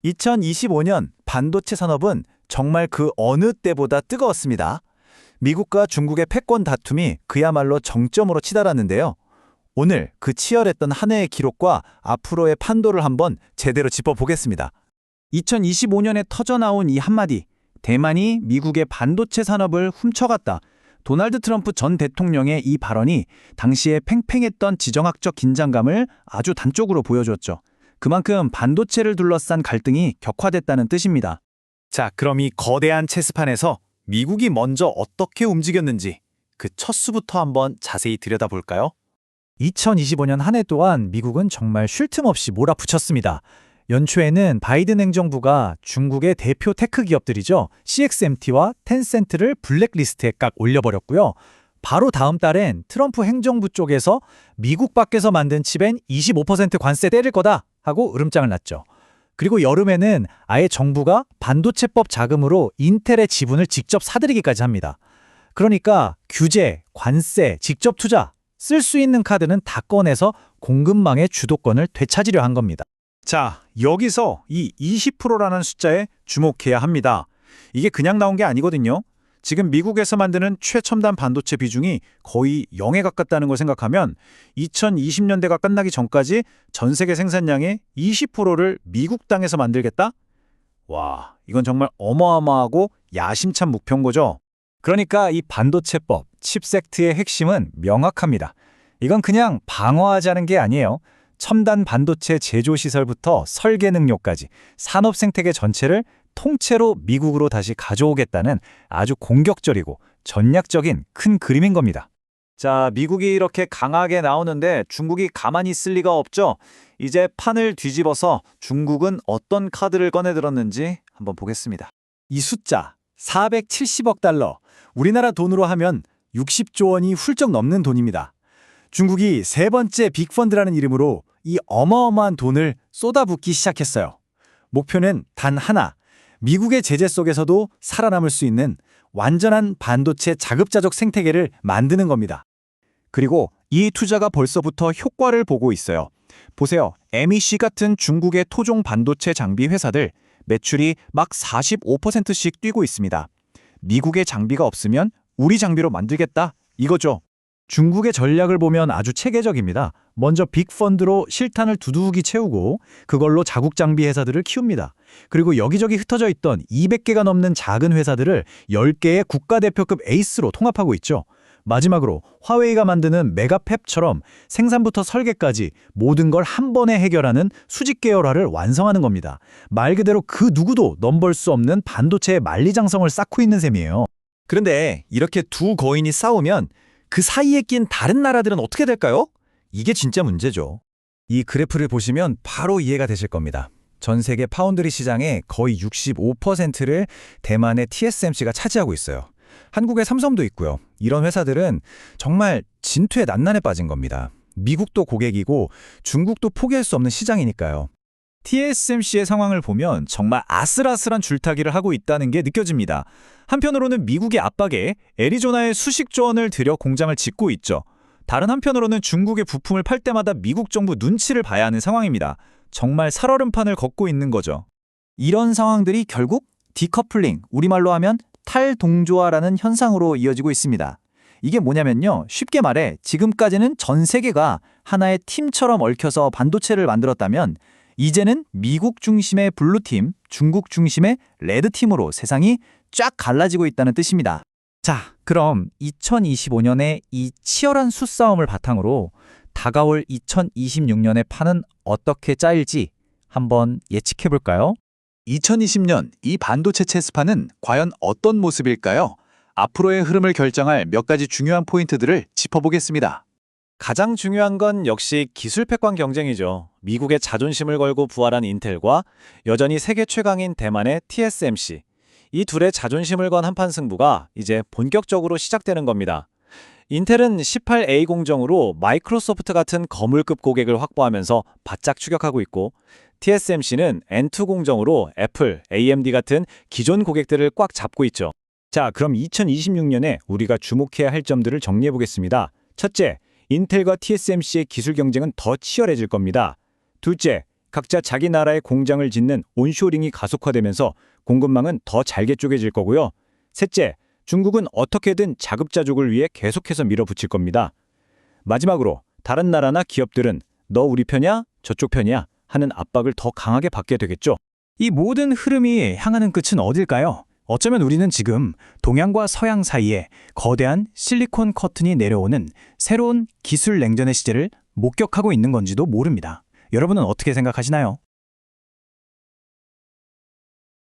2025년 반도체 산업은 정말 그 어느 때보다 뜨거웠습니다. 미국과 중국의 패권 다툼이 그야말로 정점으로 치달았는데요. 오늘 그 치열했던 한 해의 기록과 앞으로의 판도를 한번 제대로 짚어보겠습니다. 2025년에 터져나온 이 한마디, 대만이 미국의 반도체 산업을 훔쳐갔다. 도널드 트럼프 전 대통령의 이 발언이 당시에 팽팽했던 지정학적 긴장감을 아주 단적으로 보여줬죠. 그만큼 반도체를 둘러싼 갈등이 격화됐다는 뜻입니다. 자, 그럼 이 거대한 체스판에서 미국이 먼저 어떻게 움직였는지 그 첫 수부터 한번 자세히 들여다볼까요? 2025년 한 해 동안 미국은 정말 쉴 틈 없이 몰아붙였습니다. 연초에는 바이든 행정부가 중국의 대표 테크 기업들이죠. CXMT와 텐센트를 블랙리스트에 깍 올려버렸고요. 바로 다음 달엔 트럼프 행정부 쪽에서 미국 밖에서 만든 칩엔 25% 관세 때릴 거다 하고 으름장을 놨죠. 그리고 여름에는 아예 정부가 반도체법 자금으로 인텔의 지분을 직접 사들이기까지 합니다. 그러니까 규제, 관세, 직접 투자, 쓸 수 있는 카드는 다 꺼내서 공급망의 주도권을 되찾으려 한 겁니다. 자, 여기서 이 20%라는 숫자에 주목해야 합니다. 이게 그냥 나온 게 아니거든요. 지금 미국에서 만드는 최첨단 반도체 비중이 거의 0에 가깝다는 걸 생각하면 2020년대가 끝나기 전까지 전 세계 생산량의 20%를 미국 땅에서 만들겠다? 와, 이건 정말 어마어마하고 야심찬 목표인 거죠. 그러니까 이 반도체법, 칩섹트의 핵심은 명확합니다. 이건 그냥 방어하자는 게 아니에요. 첨단 반도체 제조 시설부터 설계 능력까지 산업 생태계 전체를 통째로 미국으로 다시 가져오겠다는 아주 공격적이고 전략적인 큰 그림인 겁니다. 자, 미국이 이렇게 강하게 나오는데 중국이 가만히 있을 리가 없죠. 이제 판을 뒤집어서 중국은 어떤 카드를 꺼내들었는지 한번 보겠습니다. 이 숫자 470억 달러, 우리나라 돈으로 하면 60조 원이 훌쩍 넘는 돈입니다. 중국이 세 번째 빅펀드라는 이름으로 이 어마어마한 돈을 쏟아붓기 시작했어요. 목표는 단 하나, 미국의 제재 속에서도 살아남을 수 있는 완전한 반도체 자급자족 생태계를 만드는 겁니다. 그리고 이 투자가 벌써부터 효과를 보고 있어요. 보세요. MEC 같은 중국의 토종 반도체 장비 회사들 매출이 막 45%씩 뛰고 있습니다. 미국의 장비가 없으면 우리 장비로 만들겠다, 이거죠. 중국의 전략을 보면 아주 체계적입니다. 먼저 빅펀드로 실탄을 두둑이 채우고 그걸로 자국 장비 회사들을 키웁니다. 그리고 여기저기 흩어져 있던 200개가 넘는 작은 회사들을 10개의 국가대표급 에이스로 통합하고 있죠. 마지막으로 화웨이가 만드는 메가팹처럼 생산부터 설계까지 모든 걸 한 번에 해결하는 수직 계열화를 완성하는 겁니다. 말 그대로 그 누구도 넘볼 수 없는 반도체의 만리장성을 쌓고 있는 셈이에요. 그런데 이렇게 두 거인이 싸우면 그 사이에 낀 다른 나라들은 어떻게 될까요? 이게 진짜 문제죠. 이 그래프를 보시면 바로 이해가 되실 겁니다. 전 세계 파운드리 시장의 거의 65%를 대만의 TSMC가 차지하고 있어요. 한국의 삼성도 있고요. 이런 회사들은 정말 진퇴 난난에 빠진 겁니다. 미국도 고객이고 중국도 포기할 수 없는 시장이니까요. TSMC의 상황을 보면 정말 아슬아슬한 줄타기를 하고 있다는 게 느껴집니다. 한편으로는 미국의 압박에 애리조나에 수십조 원을 들여 공장을 짓고 있죠. 다른 한편으로는 중국의 부품을 팔 때마다 미국 정부 눈치를 봐야 하는 상황입니다. 정말 살얼음판을 걷고 있는 거죠. 이런 상황들이 결국 디커플링, 우리말로 하면 탈동조화라는 현상으로 이어지고 있습니다. 이게 뭐냐면요. 쉽게 말해 지금까지는 전 세계가 하나의 팀처럼 얽혀서 반도체를 만들었다면 이제는 미국 중심의 블루팀, 중국 중심의 레드팀으로 세상이 쫙 갈라지고 있다는 뜻입니다. 자, 그럼 2025년의 이 치열한 수싸움을 바탕으로 다가올 2026년의 판은 어떻게 짜일지 한번 예측해볼까요? 2020년 이 반도체 체스판은 과연 어떤 모습일까요? 앞으로의 흐름을 결정할 몇 가지 중요한 포인트들을 짚어보겠습니다. 가장 중요한 건 역시 기술 패권 경쟁이죠. 미국의 자존심을 걸고 부활한 인텔과 여전히 세계 최강인 대만의 TSMC. 이 둘의 자존심을 건 한판 승부가 이제 본격적으로 시작되는 겁니다. 인텔은 18A 공정으로 마이크로소프트 같은 거물급 고객을 확보하면서 바짝 추격하고 있고 TSMC는 N2 공정으로 애플, AMD 같은 기존 고객들을 꽉 잡고 있죠. 자, 그럼 2026년에 우리가 주목해야 할 점들을 정리해 보겠습니다. 첫째, 인텔과 TSMC의 기술 경쟁은 더 치열해질 겁니다. 둘째, 각자 자기 나라의 공장을 짓는 온쇼링이 가속화되면서 공급망은 더 잘게 쪼개질 거고요. 셋째, 중국은 어떻게든 자급자족을 위해 계속해서 밀어붙일 겁니다. 마지막으로 다른 나라나 기업들은 너 우리 편이야? 저쪽 편이야? 하는 압박을 더 강하게 받게 되겠죠. 이 모든 흐름이 향하는 끝은 어딜까요? 어쩌면 우리는 지금 동양과 서양 사이에 거대한 실리콘 커튼이 내려오는 새로운 기술 냉전의 시대를 목격하고 있는 건지도 모릅니다. 여러분은 어떻게 생각하시나요?